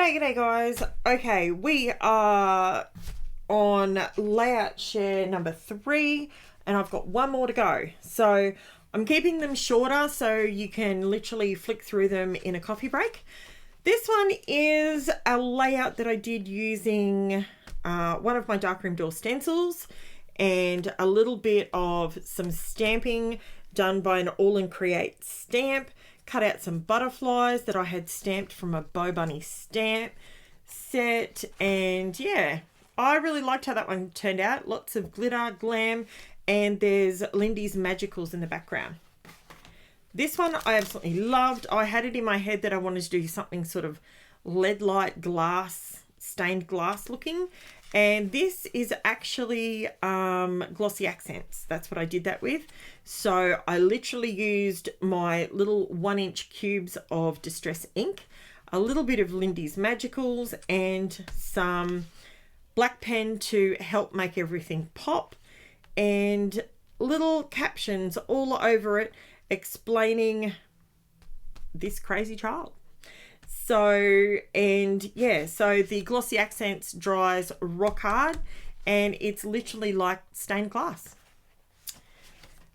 G'day guys. Okay, we are on layout share number 3 and I've got one more to go. So I'm keeping them shorter so you can literally flick through them in a coffee break. This one is a layout that I did using one of my darkroom door stencils and a little bit of some stamping done by an All and Create stamp. Cut out some butterflies that I had stamped from a Bow Bunny stamp set, and yeah, I really liked how that one turned out. Lots of glitter, glam, and there's Lindy's Magicals in the background. This one I absolutely loved. I had it in my head that I wanted to do something sort of lead light glass, stained glass looking, and this is actually glossy accents. That's what I did that with. So I literally used my little 1-inch cubes of distress ink, a little bit of Lindy's Magicals, and some black pen to help make everything pop, and little captions all over it explaining this crazy child. So, and yeah, so the glossy accents dries rock hard and it's literally like stained glass.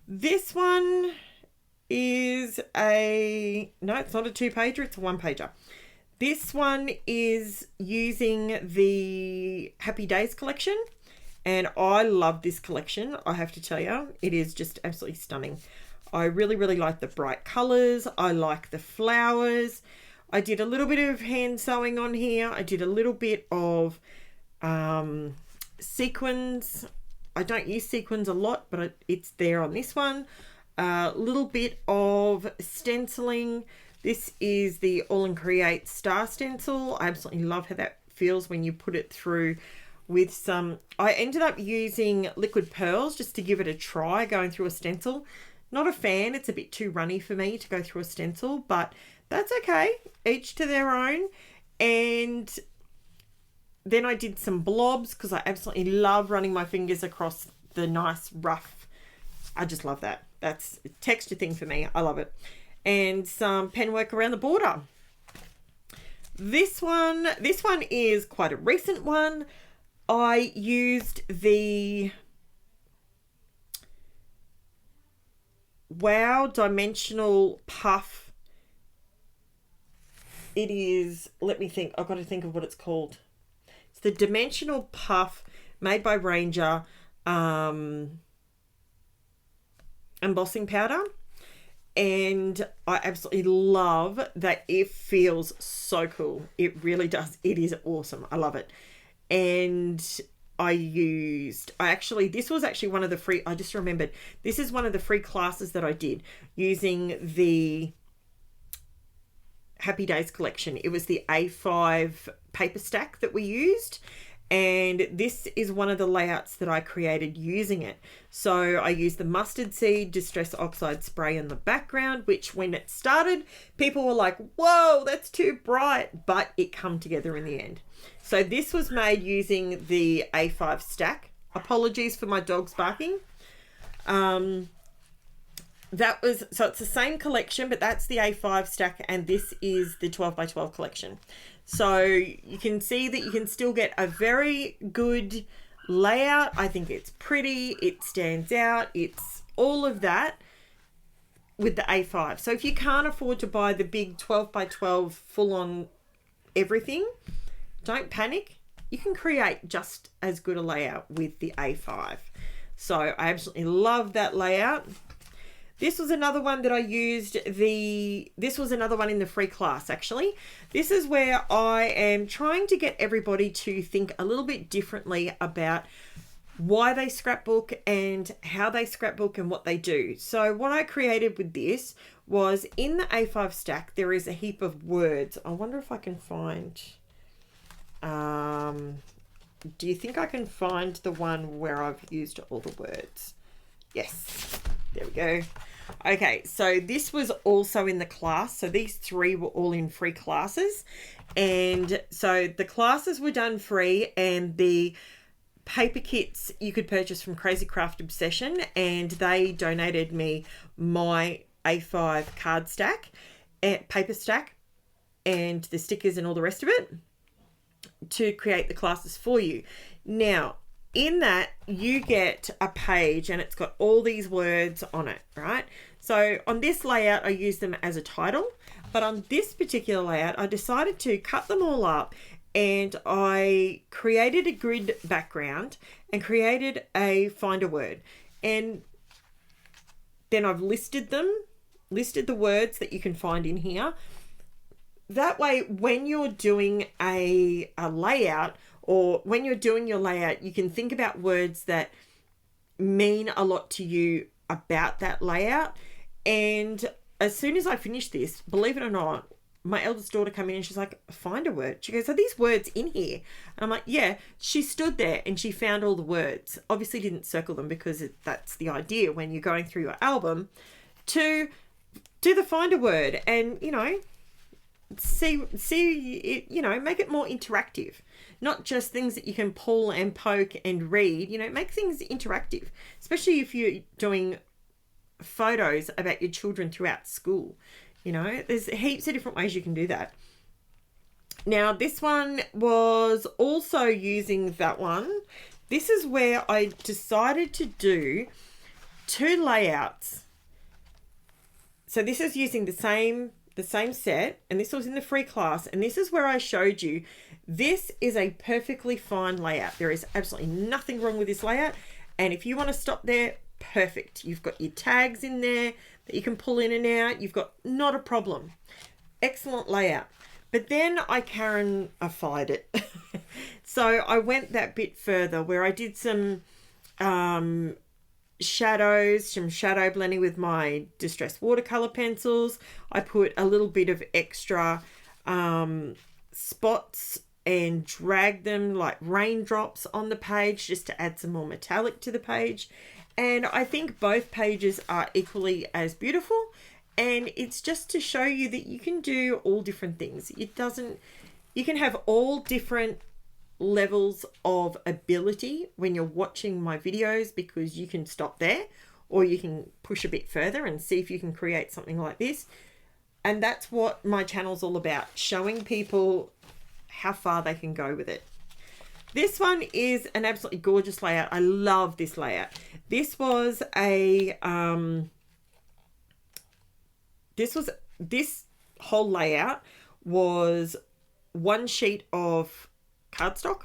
This one is no, it's not a 2-pager, it's a 1-pager. This one is using the Happy Days collection, and I love this collection. I have to tell you, it is just absolutely stunning. I really like the bright colors. I like the flowers. I did a little bit of hand sewing on here. I did a little bit of sequins. I don't use sequins a lot, but it's there on this one. A little bit of stenciling. This is the All and Create star stencil. I absolutely love how that feels when you put it through with some... I ended up using liquid pearls just to give it a try going through a stencil. Not a fan. It's a bit too runny for me to go through a stencil, but that's okay. Each to their own. And then I did some blobs because I absolutely love running my fingers across the nice rough. I just love that. That's a texture thing for me. I love it. And some pen work around the border. This one is quite a recent one. I used the Wow Dimensional Puff. It is, let me think, I've got to think of what it's called. It's the Dimensional Puff made by Ranger embossing powder. And I absolutely love that it feels so cool. It really does. It is awesome. I love it. And this was actually one of the free, I just remembered, this is one of the free classes that I did using the Happy Days collection. It was the A5 paper stack that we used, and this is one of the layouts that I created using it. So I used the mustard seed distress oxide spray in the background, which when it started, people were like, whoa, that's too bright, but it come together in the end. So this was made using the A5 stack. Apologies for my dogs barking. So it's the same collection, but that's the A5 stack, and this is the 12x12 collection. So you can see that you can still get a very good layout. I think it's pretty, it stands out, it's all of that with the A5. So if you can't afford to buy the big 12x12 full-on everything, don't panic. You can create just as good a layout with the A5. So I absolutely love that layout. This was another one that I used. This was another one in the free class, actually. This is where I am trying to get everybody to think a little bit differently about why they scrapbook and how they scrapbook and what they do. So what I created with this was, in the A5 stack, there is a heap of words. I wonder if I can find... do you think I can find the one where I've used all the words? Yes, there we go. Okay, so this was also in the class. So these 3 were all in free classes. And so the classes were done free, and the paper kits you could purchase from Crazy Craft Obsession, and they donated me my A5 card stack, paper stack, and the stickers and all the rest of it. to create the classes for you. Now, in that, you get a page and it's got all these words on it, right? So on this layout, I use them as a title, but on this particular layout, I decided to cut them all up and I created a grid background and created a find a word. And then I've listed the words that you can find in here. That way, when you're doing a layout, or when you're doing your layout, you can think about words that mean a lot to you about that layout. And as soon as I finished this, believe it or not, my eldest daughter came in and she's like, find a word. She goes, are these words in here? And I'm like, yeah. She stood there and she found all the words. Obviously didn't circle them because that's the idea when you're going through your album, to do the find a word and, you know, see it, you know, make it more interactive. Not just things that you can pull and poke and read, you know, make things interactive, especially if you're doing photos about your children throughout school. You know, there's heaps of different ways you can do that. Now, this one was also using that one. This is where I decided to do 2 layouts. So this is using the same set, and this was in the free class, and this is where I showed you this is a perfectly fine layout. There is absolutely nothing wrong with this layout, and if you want to stop there, perfect. You've got your tags in there that you can pull in and out. You've got not a problem. Excellent layout. But then I Karren-ified it. So I went that bit further where I did some shadows, some shadow blending with my distress watercolor pencils. I put a little bit of extra spots and dragged them like raindrops on the page just to add some more metallic to the page. And I think both pages are equally as beautiful. And it's just to show you that you can do all different things. You can have all different levels of ability when you're watching my videos, because you can stop there or you can push a bit further and see if you can create something like this. And that's what my channel's all about, showing people how far they can go with it. This one is an absolutely gorgeous layout. I love this layout. This was a this whole layout was 1 sheet of cardstock,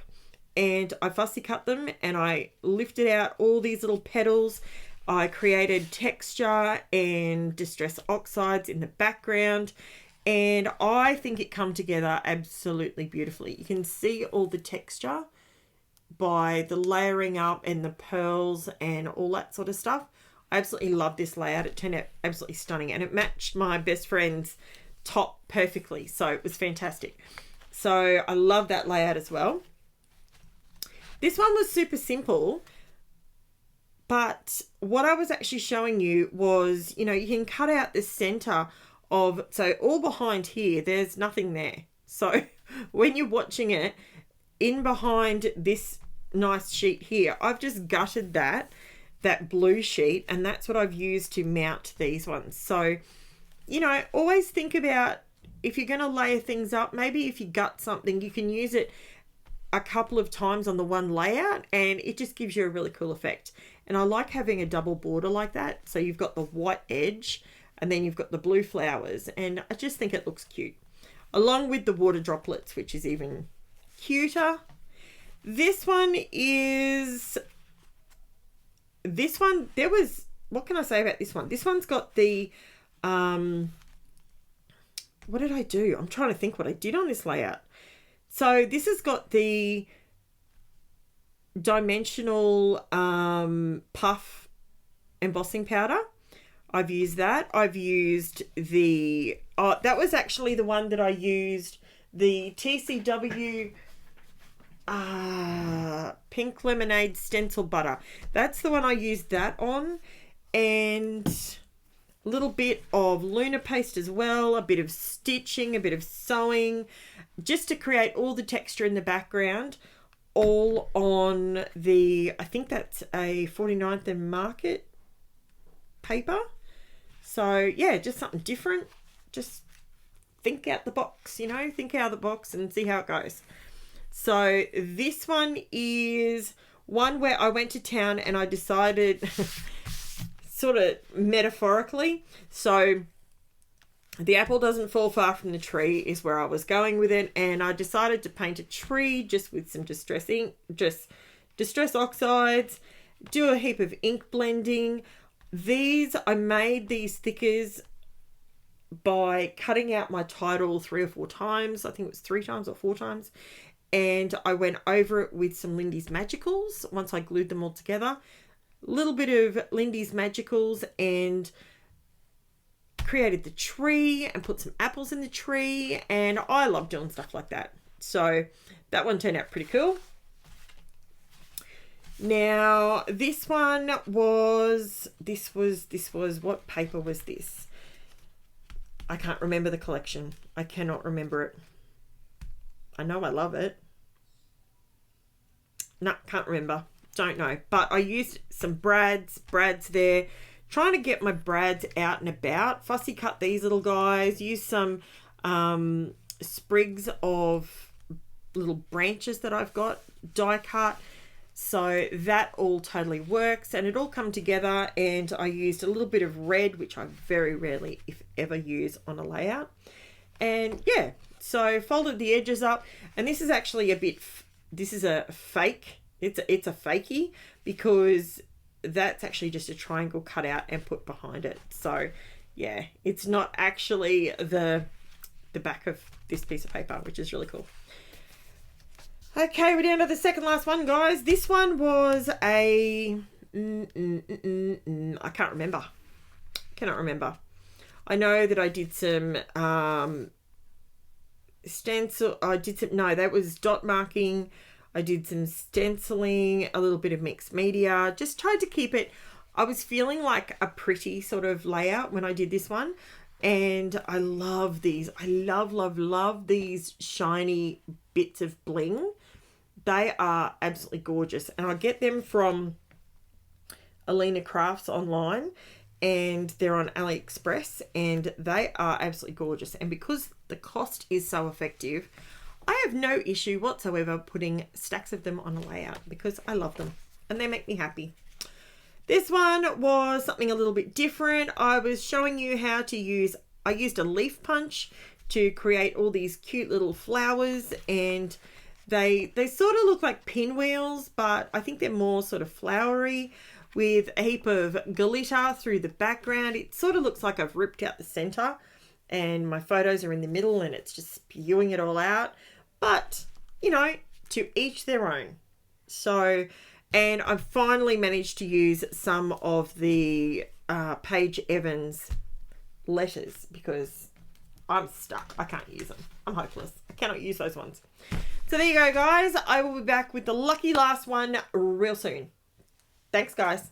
and I fussy cut them and I lifted out all these little petals. I created texture and distress oxides in the background, and I think it come together absolutely beautifully. You can see all the texture by the layering up and the pearls and all that sort of stuff. I absolutely love this layout. It turned out absolutely stunning, and it matched my best friend's top perfectly, so it was fantastic. So I love that layout as well. This one was super simple, but what I was actually showing you was, you know, you can cut out the center of, so all behind here, there's nothing there. So when you're watching it, in behind this nice sheet here, I've just gutted that blue sheet, and that's what I've used to mount these ones. So, you know, always think about, if you're going to layer things up, maybe if you gut something, you can use it a couple of times on the one layout, and it just gives you a really cool effect. And I like having a double border like that. So you've got the white edge and then you've got the blue flowers, and I just think it looks cute, along with the water droplets, which is even cuter. This one, there was, what can I say about this one? This one's got the, what did I do? I'm trying to think what I did on this layout. So this has got the dimensional puff embossing powder. I've used that. I've used the, that was actually the one that I used, the TCW pink lemonade stencil butter. That's the one I used that on, and a little bit of Luna paste as well, a bit of stitching, a bit of sewing, just to create all the texture in the background, all on the, I think that's a 49th and Market paper. So yeah, just something different. Just think out the box, you know, think out of the box and see how it goes. So this one is one where I went to town and I decided, sort of metaphorically, so the apple doesn't fall far from the tree is where I was going with it, and I decided to paint a tree just with some distress oxides, do a heap of ink blending. I made these stickers by cutting out my title 3 or 4 times. I think it was 3 times or 4 times. And I went over it with some Lindy's Magicals once I glued them all together. A little bit of Lindy's Magicals and created the tree and put some apples in the tree. And I love doing stuff like that. So that one turned out pretty cool. Now, this one was, what paper was this? I can't remember the collection. I cannot remember it. I know I love it. No, can't remember. Don't know. But I used some brads there. Trying to get my brads out and about. Fussy cut these little guys. Use some sprigs of little branches that I've got. Die cut. So that all totally works, and it all come together, and I used a little bit of red, which I very rarely, if ever, use on a layout. And yeah, so folded the edges up, and this is actually this is a fake. It's a fakie, because that's actually just a triangle cut out and put behind it. So yeah, it's not actually the back of this piece of paper, which is really cool. Okay, we're down to the second last one, guys. This one was a... I can't remember. Cannot remember. I know that I did some stencil... that was dot marking. I did some stenciling, a little bit of mixed media. Just tried to keep it... I was feeling like a pretty sort of layout when I did this one. And I love these. I love these shiny bits of bling. They are absolutely gorgeous. And I get them from Alina Crafts online. And they're on AliExpress. And they are absolutely gorgeous. And because the cost is so effective, I have no issue whatsoever putting stacks of them on a layout. Because I love them. And they make me happy. This one was something a little bit different. I was showing you how to use... I used a leaf punch to create all these cute little flowers, and they sort of look like pinwheels, but I think they're more sort of flowery with a heap of glitter through the background. It sort of looks like I've ripped out the center and my photos are in the middle and it's just spewing it all out. But, you know, to each their own. So, and I've finally managed to use some of the Paige Evans letters because I'm stuck. I can't use them. I'm hopeless. I cannot use those ones. So there you go, guys. I will be back with the lucky last one real soon. Thanks, guys.